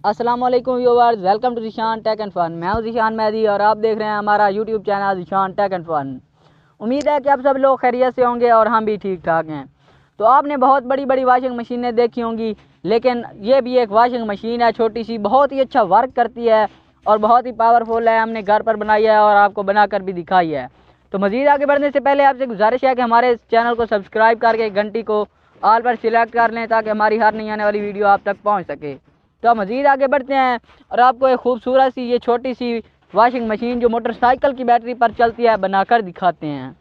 अस्सलाम वालेकुम viewers, welcome to Zeeshan tech and fun. मैं हूं ज़िशान मेहदी और आप देख रहे हैं हमारा YouTube channel Zeeshan tech and fun. उम्मीद है कि आप सब लोग खैरियत से होंगे और हम भी ठीक ठाक हैं। तो आपने बहुत बड़ी बड़ी वॉशिंग मशीनें देखी होंगी, लेकिन ये भी एक वॉशिंग मशीन है, छोटी सी, बहुत ही अच्छा वर्क करती है और बहुत ही पावरफुल है। हमने घर पर बनाई है और आपको बनाकर भी दिखाई है। तो मज़ीद आगे बढ़ने से पहले आपसे गुजारिश है कि हमारे चैनल को सब्सक्राइब करके घंटी को ऑल पर सिलेक्ट कर लें ताकि हमारी हर नई आने वाली वीडियो आप तक पहुँच सके। तो हम मज़ीद आगे बढ़ते हैं और आपको एक खूबसूरत सी ये छोटी सी वॉशिंग मशीन जो मोटरसाइकिल की बैटरी पर चलती है बनाकर दिखाते हैं।